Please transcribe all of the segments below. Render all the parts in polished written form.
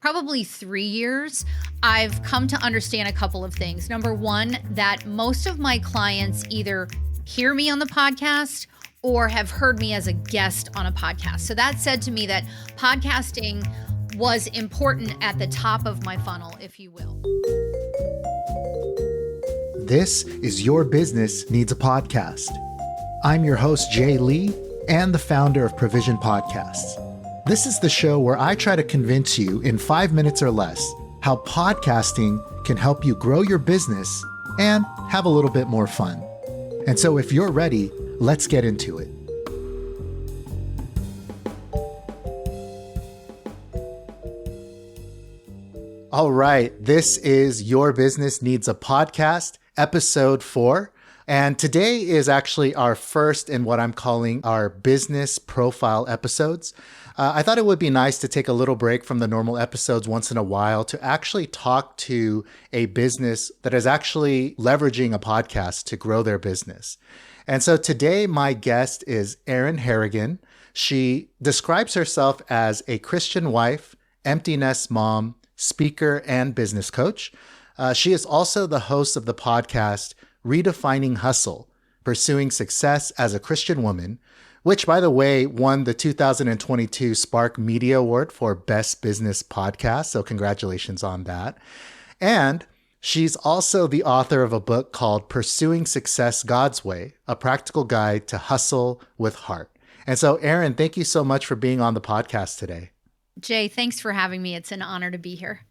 probably 3 years, I've come to understand a couple of things. Number one, that most of my clients either hear me on the podcast or have heard me as a guest on a podcast. So that said to me that podcasting was important at the top of my funnel, if you will. This is Your Business Needs a Podcast. I'm your host, Jay Lee, and the founder of Provision Podcasts. This is the show where I try to convince you in 5 minutes or less how podcasting can help you grow your business and have a little bit more fun. And so if you're ready, let's get into it. All right, this is Your Business Needs a Podcast, episode 4. And today is actually our first in what I'm calling our business profile episodes. I thought it would be nice to take a little break from the normal episodes once in a while to actually talk to a business that is actually leveraging a podcast to grow their business. And so today, my guest is Erin Harrigan. She describes herself as a Christian wife, empty nest mom, speaker, and business coach. She is also the host of the podcast Redefining Hustle, Pursuing Success as a Christian Woman, which, by the way, won the 2022 Spark Media Award for Best Business Podcast. So congratulations on that. And she's also the author of a book called Pursuing Success God's Way, a practical guide to hustle with heart. And so, Erin, thank you so much for being on the podcast today. Jay, thanks for having me. It's an honor to be here.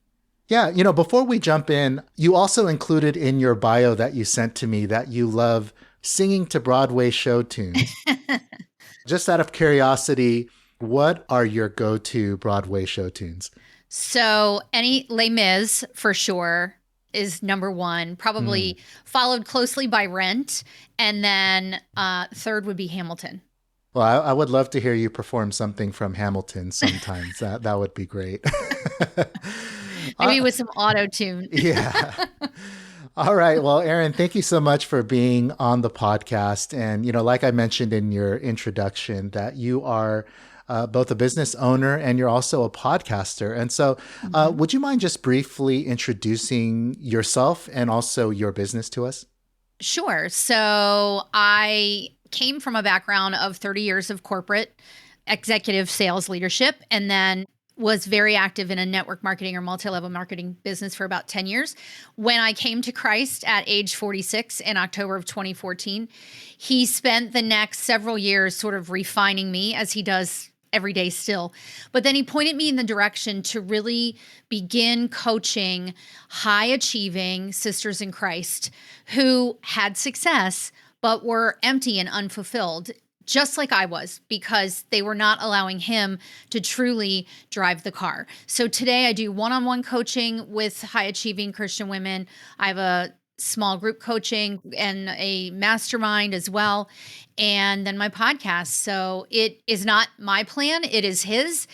Yeah, before we jump in, you also included in your bio that you sent to me that you love singing to Broadway show tunes. Just out of curiosity, what are your go-to Broadway show tunes? So any Les Mis, for sure, is number one, probably followed closely by Rent, and then third would be Hamilton. Well, I would love to hear you perform something from Hamilton sometimes. that would be great. Maybe with some auto-tune. Yeah. All right. Well, Erin, thank you so much for being on the podcast. And, like I mentioned in your introduction, that you are both a business owner and you're also a podcaster. And so would you mind just briefly introducing yourself and also your business to us? Sure. So I came from a background of 30 years of corporate executive sales leadership, and then was very active in a network marketing or multi-level marketing business for about 10 years. When I came to Christ at age 46 in October of 2014, he spent the next several years sort of refining me, as he does every day still. But then he pointed me in the direction to really begin coaching high-achieving sisters in Christ who had success but were empty and unfulfilled, just like I was, because they were not allowing him to truly drive the car. So today I do one-on-one coaching with high-achieving Christian women. I have a small group coaching and a mastermind as well, and then my podcast. So it is not my plan, it is his.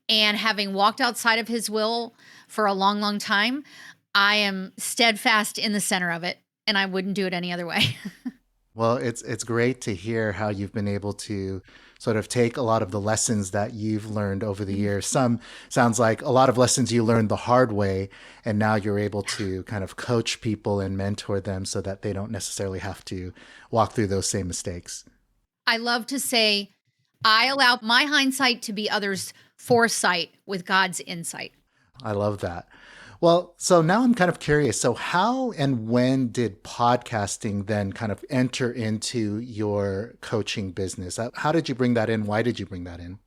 And having walked outside of his will for a long, long time, I am steadfast in the center of it, and I wouldn't do it any other way. Well, it's great to hear how you've been able to sort of take a lot of the lessons that you've learned over the years. Some sounds like a lot of lessons you learned the hard way, and now you're able to kind of coach people and mentor them so that they don't necessarily have to walk through those same mistakes. I love to say, I allow my hindsight to be others' foresight with God's insight. I love that. Well, so now I'm kind of curious. So how and when did podcasting then kind of enter into your coaching business? How did you bring that in? Why did you bring that in?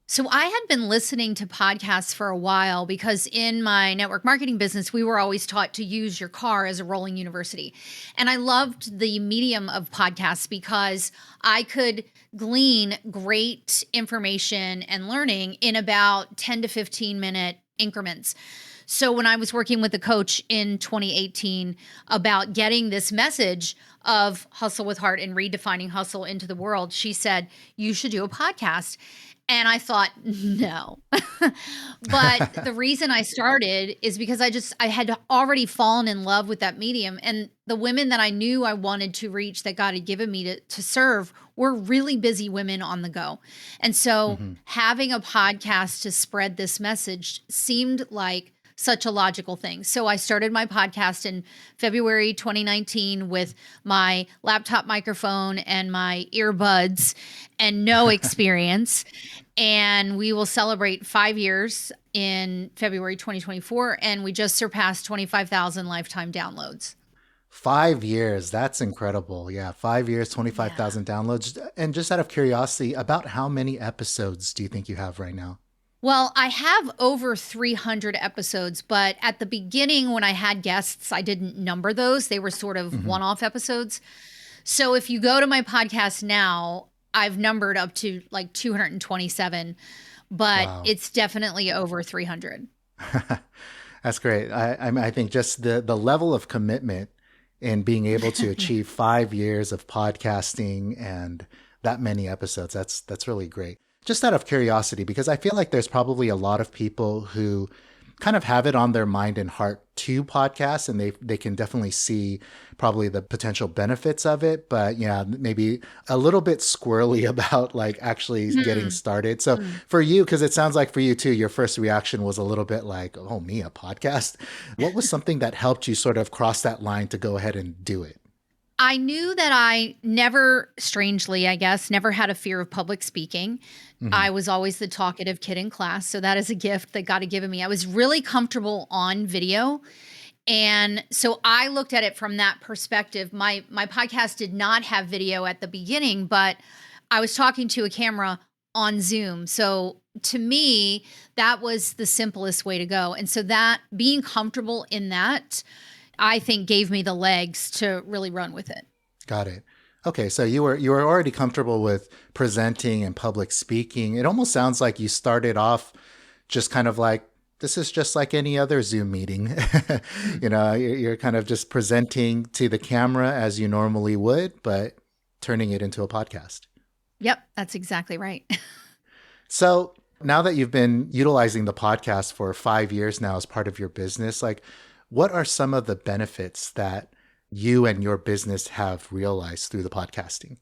So I had been listening to podcasts for a while because in my network marketing business, we were always taught to use your car as a rolling university. And I loved the medium of podcasts because I could glean great information and learning in about 10 to 15 minute increments. So when I was working with a coach in 2018 about getting this message of hustle with heart and redefining hustle into the world, she said, you should do a podcast. And I thought, no. But the reason I started is because I had already fallen in love with that medium. And the women that I knew I wanted to reach, that God had given me to serve, were really busy women on the go. And so Hmm. having a podcast to spread this message seemed like such a logical thing. So I started my podcast in February 2019 with my laptop microphone and my earbuds and no experience. And we will celebrate 5 years in February 2024. And we just surpassed 25,000 lifetime downloads. 5 years. That's incredible. Yeah. 5 years, Yeah. 25,000 downloads. And just out of curiosity, about how many episodes do you think you have right now? Well, I have over 300 episodes, but at the beginning when I had guests, I didn't number those. They were sort of Hmm. one-off episodes. So if you go to my podcast now, I've numbered up to like 227, but Wow. it's definitely over 300. That's great. I think just the level of commitment in being able to Yeah. achieve 5 years of podcasting and that many episodes, that's really great. Just out of curiosity, because I feel like there's probably a lot of people who kind of have it on their mind and heart to podcasts, and they can definitely see probably the potential benefits of it, but yeah, maybe a little bit squirrely about like actually getting Hmm. started. So Hmm. for you, because it sounds like for you too, your first reaction was a little bit like, oh, me, a podcast? What was something that helped you sort of cross that line to go ahead and do it? I knew that I never, strangely, I guess, never had a fear of public speaking. Hmm. I was always the talkative kid in class. So that is a gift that God had given me. I was really comfortable on video. And so I looked at it from that perspective. My podcast did not have video at the beginning, but I was talking to a camera on Zoom. So to me, that was the simplest way to go. And so that being comfortable in that, I think gave me the legs to really run with it. Got it. Okay, so you were already comfortable with presenting and public speaking. It almost sounds like you started off just kind of like this is just like any other Zoom meeting. You're kind of just presenting to the camera as you normally would, but turning it into a podcast. Yep, that's exactly right. So now that you've been utilizing the podcast for 5 years now as part of your business, like what are some of the benefits that you and your business have realized through the podcasting?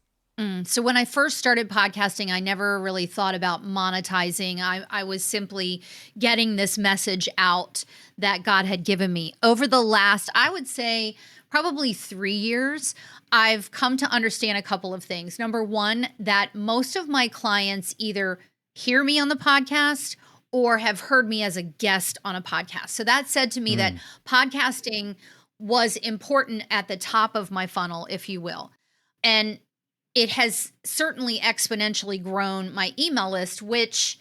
So when I first started podcasting, I never really thought about monetizing. I was simply getting this message out that God had given me. Over the last, I would say, probably 3 years, I've come to understand a couple of things. Number one, that most of my clients either hear me on the podcast or have heard me as a guest on a podcast. So that said to me that Mm, podcasting was important at the top of my funnel, if you will. And it has certainly exponentially grown my email list, which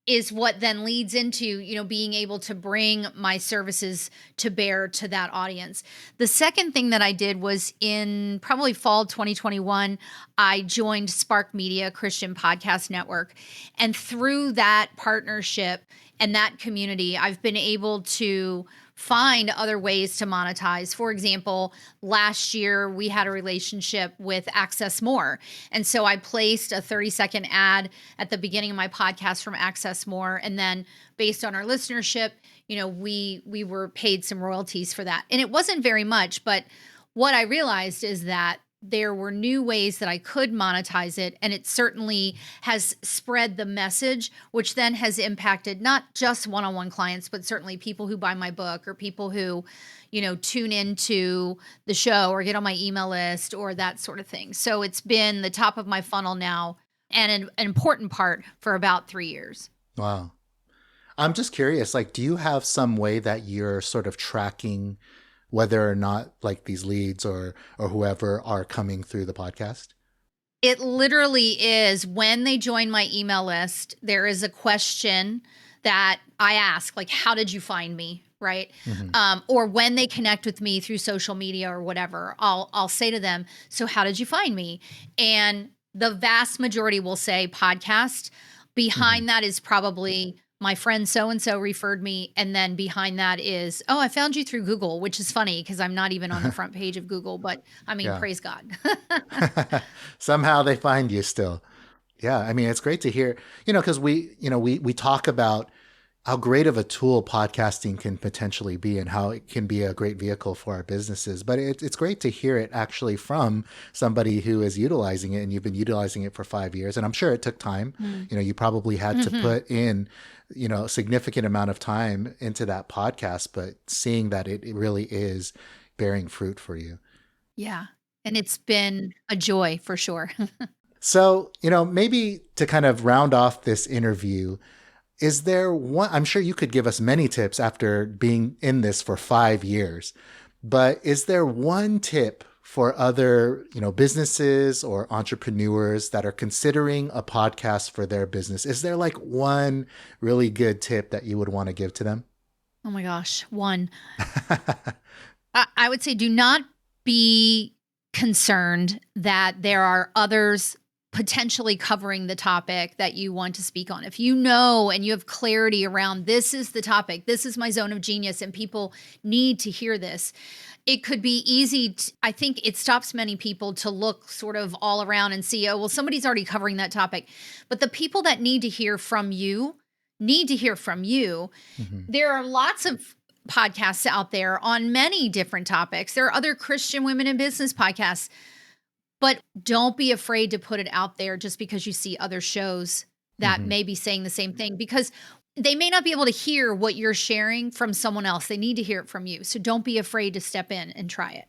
is what then leads into, being able to bring my services to bear to that audience. The second thing that I did was in probably fall 2021, I joined Spark Media Christian Podcast Network. And through that partnership and that community, I've been able to find other ways to monetize. For example, last year we had a relationship with Access More. And so I placed a 30-second ad at the beginning of my podcast from Access More. And then based on our listenership, we were paid some royalties for that. And it wasn't very much, but what I realized is that there were new ways that I could monetize it. And it certainly has spread the message, which then has impacted not just one-on-one clients, but certainly people who buy my book or people who, tune into the show or get on my email list or that sort of thing. So it's been the top of my funnel now and an important part for about 3 years. wow. I'm just curious, like, do you have some way that you're sort of tracking whether or not like these leads or whoever are coming through the podcast? It literally is when they join my email list, there is a question that I ask, like, how did you find me? Right. Hmm. Or when they connect with me through social media or whatever, I'll say to them, so how did you find me? And the vast majority will say podcast. Hmm. Behind that is probably my friend so and so referred me. And then behind that is, oh, I found you through Google, which is funny because I'm not even on the front page of Google, but I mean, Yeah. praise God. Somehow they find you still. Yeah, I mean, it's great to hear, because we talk about, how great of a tool podcasting can potentially be and how it can be a great vehicle for our businesses. But it's great to hear it actually from somebody who is utilizing it, and you've been utilizing it for 5 years. And I'm sure it took time. You probably had to put in, a significant amount of time into that podcast, but seeing that it really is bearing fruit for you. Yeah. And it's been a joy for sure. So, maybe to kind of round off this interview, is there one, I'm sure you could give us many tips after being in this for 5 years, but is there one tip for other, businesses or entrepreneurs that are considering a podcast for their business? Is there like one really good tip that you would want to give to them? Oh my gosh. One, I would say do not be concerned that there are others potentially covering the topic that you want to speak on. If you know and you have clarity around this is the topic, this is my zone of genius, and people need to hear this, it could be easy. I think it stops many people to look sort of all around and see, oh, well, somebody's already covering that topic. But the people that need to hear from you need to hear from you. There are lots of podcasts out there on many different topics. There are other Christian women in business podcasts. But don't be afraid to put it out there just because you see other shows that may be saying the same thing, because they may not be able to hear what you're sharing from someone else. They need to hear it from you. So don't be afraid to step in and try it.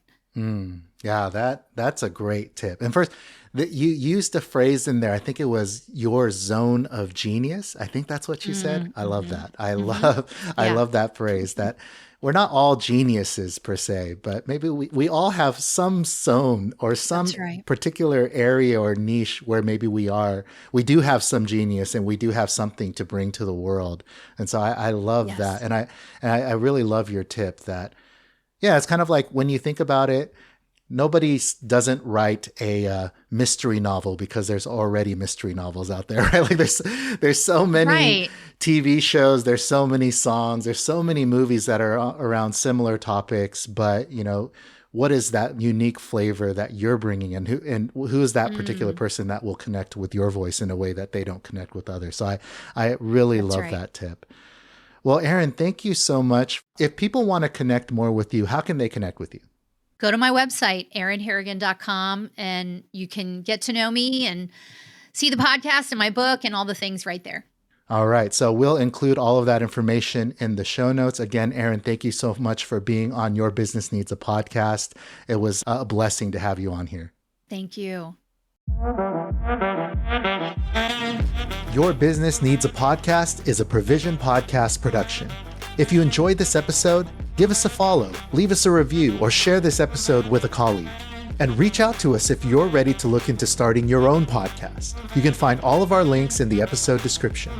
Yeah, that's a great tip. And first, you used a phrase in there. I think it was your zone of genius. I think that's what you said. I love that. I love that phrase. That we're not all geniuses per se, but maybe we all have some zone or some particular area or niche where maybe we do have some genius and we do have something to bring to the world. And so I love that. And I really love your tip that, yeah, it's kind of like when you think about it, nobody doesn't write a mystery novel because there's already mystery novels out there, right? Like there's so many TV shows, there's so many songs, there's so many movies that are around similar topics, but what is that unique flavor that you're bringing in? Who is that particular person that will connect with your voice in a way that they don't connect with others? So I really love that tip. Well, Erin, thank you so much. If people want to connect more with you, how can they connect with you? Go to my website, erinharrigan.com, and you can get to know me and see the podcast and my book and all the things right there. All right. So we'll include all of that information in the show notes. Again, Erin, thank you so much for being on Your Business Needs a Podcast. It was a blessing to have you on here. Thank you. Your Business Needs a Podcast is a Provision Podcast production. If you enjoyed this episode, give us a follow, leave us a review, or share this episode with a colleague. And reach out to us if you're ready to look into starting your own podcast. You can find all of our links in the episode description.